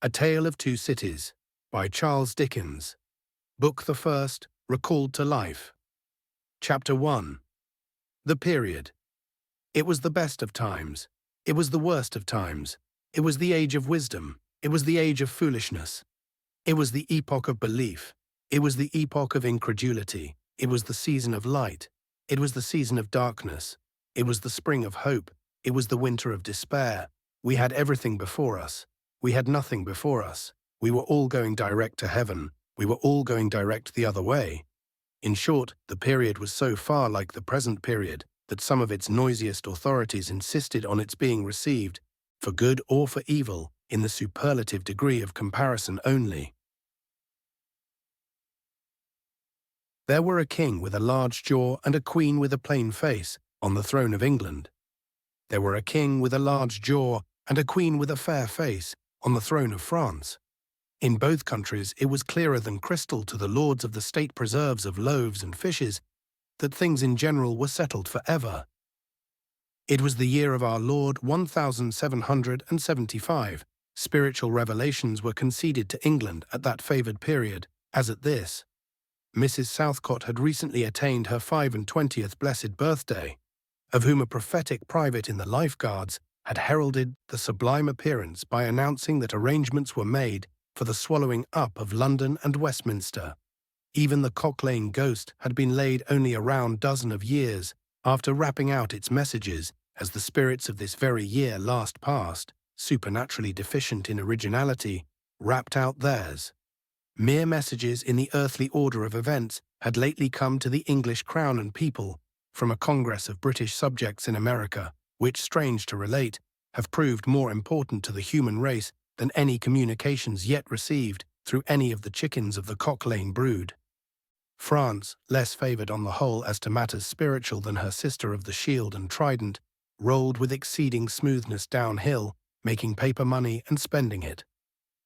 A Tale of Two Cities, by Charles Dickens. Book the First, Recalled to Life. Chapter 1. The Period. It was the best of times. It was the worst of times. It was the age of wisdom. It was the age of foolishness. It was the epoch of belief. It was the epoch of incredulity. It was the season of light. It was the season of darkness. It was the spring of hope. It was the winter of despair. We had everything before us. We had nothing before us. We were all going direct to heaven. We were all going direct the other way. In short, the period was so far like the present period that some of its noisiest authorities insisted on its being received, for good or for evil, in the superlative degree of comparison only. There were a king with a large jaw and a queen with a plain face on the throne of England. There were a king with a large jaw and a queen with a fair face on the throne of France. In both countries it was clearer than crystal to the lords of the state preserves of loaves and fishes that things in general were settled for ever. It was the year of our Lord 1775. Spiritual revelations were conceded to England at that favoured period, as at this. Mrs. Southcott had recently attained her 25th blessed birthday, of whom a prophetic private in the Life Guards had heralded the sublime appearance by announcing that arrangements were made for the swallowing up of London and Westminster. Even the Cock Lane ghost had been laid only a round dozen of years after rapping out its messages as the spirits of this very year last past, supernaturally deficient in originality, rapped out theirs. Mere messages in the earthly order of events had lately come to the English crown and people from a congress of British subjects in America, which, strange to relate, have proved more important to the human race than any communications yet received through any of the chickens of the Cock Lane brood. France, less favoured on the whole as to matters spiritual than her sister of the Shield and Trident, rolled with exceeding smoothness downhill, making paper money and spending it.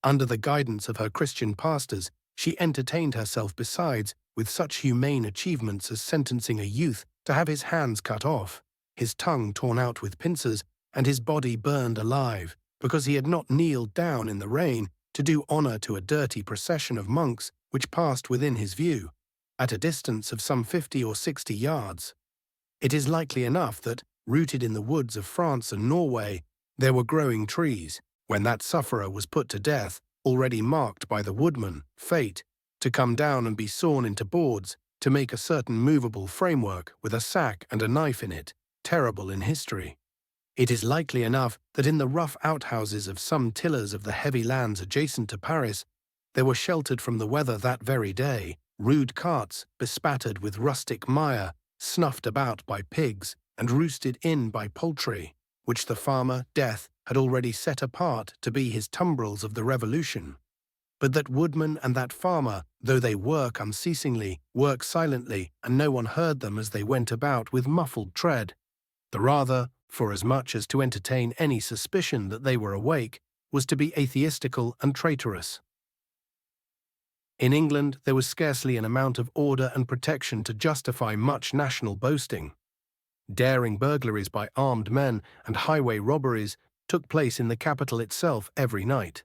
Under the guidance of her Christian pastors, she entertained herself besides with such humane achievements as sentencing a youth to have his hands cut off, his tongue torn out with pincers, and his body burned alive, because he had not kneeled down in the rain to do honour to a dirty procession of monks which passed within his view, at a distance of some 50 or 60 yards. It is likely enough that, rooted in the woods of France and Norway, there were growing trees, when that sufferer was put to death, already marked by the woodman, fate, to come down and be sawn into boards, to make a certain movable framework with a sack and a knife in it, terrible in history. It is likely enough that in the rough outhouses of some tillers of the heavy lands adjacent to Paris, there were sheltered from the weather that very day rude carts bespattered with rustic mire, snuffed about by pigs and roosted in by poultry, which the farmer, Death, had already set apart to be his tumbrils of the Revolution. But that woodman and that farmer, though they work unceasingly, work silently, and no one heard them as they went about with muffled tread, the rather, forasmuch as to entertain any suspicion that they were awake, was to be atheistical and traitorous. In England there was scarcely an amount of order and protection to justify much national boasting. Daring burglaries by armed men and highway robberies took place in the capital itself every night.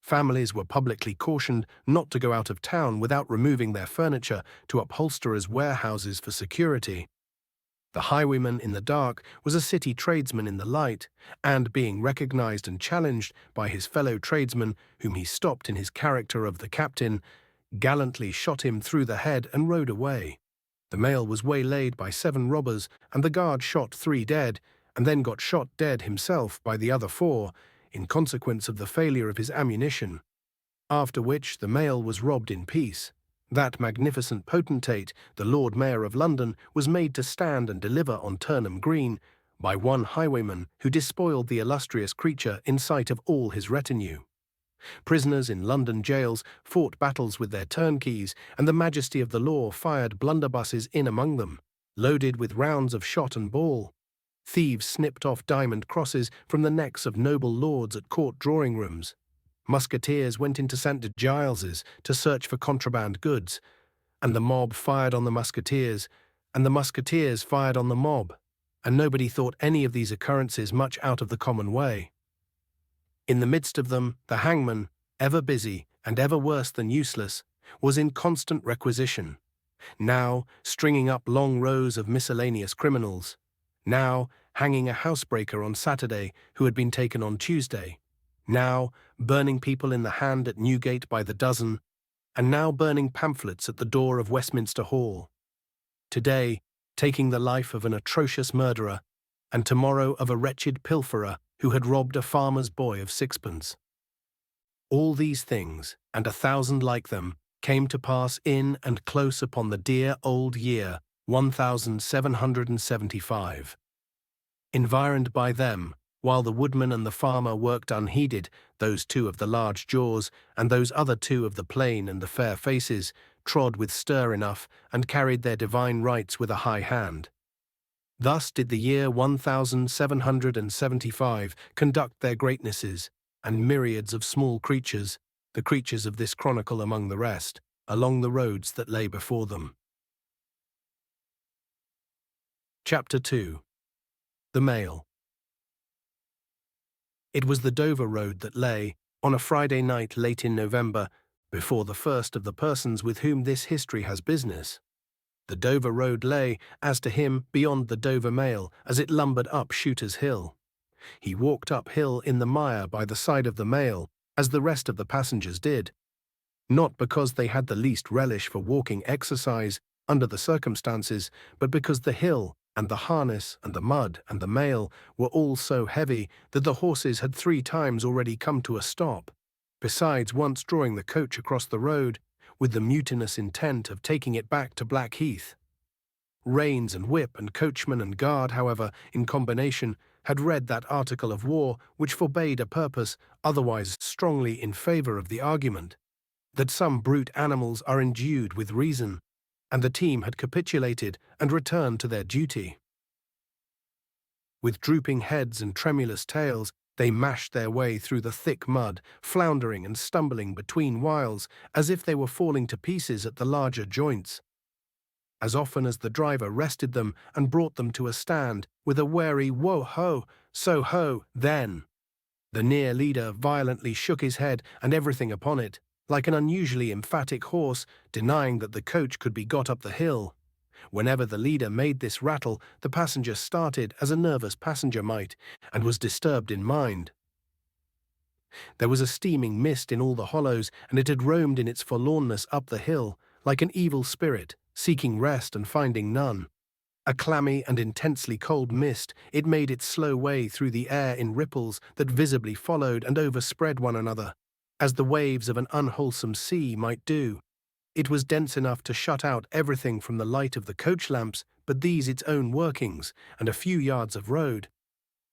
Families were publicly cautioned not to go out of town without removing their furniture to upholsterers' warehouses for security. The highwayman in the dark was a city tradesman in the light, and being recognized and challenged by his fellow tradesmen, whom he stopped in his character of the captain, gallantly shot him through the head and rode away. The mail was waylaid by 7 robbers, and the guard shot 3 dead, and then got shot dead himself by the other 4, in consequence of the failure of his ammunition. After which the mail was robbed in peace. That magnificent potentate, the Lord Mayor of London, was made to stand and deliver on Turnham Green by one highwayman who despoiled the illustrious creature in sight of all his retinue. Prisoners in London jails fought battles with their turnkeys, and the majesty of the law fired blunderbusses in among them, loaded with rounds of shot and ball. Thieves snipped off diamond crosses from the necks of noble lords at court drawing-rooms. Musketeers went into St. Giles's to search for contraband goods, and the mob fired on the musketeers, and the musketeers fired on the mob, and nobody thought any of these occurrences much out of the common way. In the midst of them, the hangman, ever busy and ever worse than useless, was in constant requisition, now stringing up long rows of miscellaneous criminals, now hanging a housebreaker on Saturday who had been taken on Tuesday, now burning people in the hand at Newgate by the dozen, and now burning pamphlets at the door of Westminster Hall. Today, taking the life of an atrocious murderer, and tomorrow of a wretched pilferer who had robbed a farmer's boy of sixpence. All these things, and 1,000 like them, came to pass in and close upon the dear old year 1775. Environed by them, while the woodman and the farmer worked unheeded, those two of the large jaws and those other two of the plain and the fair faces trod with stir enough and carried their divine rights with a high hand. Thus did the year 1775 conduct their greatnesses, and myriads of small creatures, the creatures of this chronicle among the rest, along the roads that lay before them. Chapter 2. The Mail. It was the Dover road that lay, on a Friday night late in November, before the first of the persons with whom this history has business. The Dover road lay, as to him, beyond the Dover Mail, as it lumbered up Shooter's Hill. He walked uphill in the mire by the side of the mail, as the rest of the passengers did, not because they had the least relish for walking exercise under the circumstances, but because the hill and the harness and the mud and the mail were all so heavy that the horses had 3 times already come to a stop, besides once drawing the coach across the road, with the mutinous intent of taking it back to Blackheath. Reins and whip and coachman and guard, however, in combination, had read that article of war which forbade a purpose otherwise strongly in favour of the argument, that some brute animals are endued with reason, and the team had capitulated and returned to their duty. With drooping heads and tremulous tails, they mashed their way through the thick mud, floundering and stumbling between whiles, as if they were falling to pieces at the larger joints. As often as the driver rested them and brought them to a stand, with a wary "Whoa-ho, so-ho, then," the near leader violently shook his head and everything upon it, like an unusually emphatic horse, denying that the coach could be got up the hill. Whenever the leader made this rattle, the passenger started as a nervous passenger might, and was disturbed in mind. There was a steaming mist in all the hollows, and it had roamed in its forlornness up the hill, like an evil spirit, seeking rest and finding none. A clammy and intensely cold mist, it made its slow way through the air in ripples that visibly followed and overspread one another, as the waves of an unwholesome sea might do. It was dense enough to shut out everything from the light of the coach lamps but these its own workings, and a few yards of road,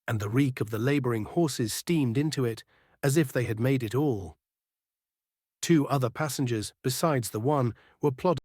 and the reek of the labouring horses steamed into it, as if they had made it all. 2 other passengers, besides the one, were plodding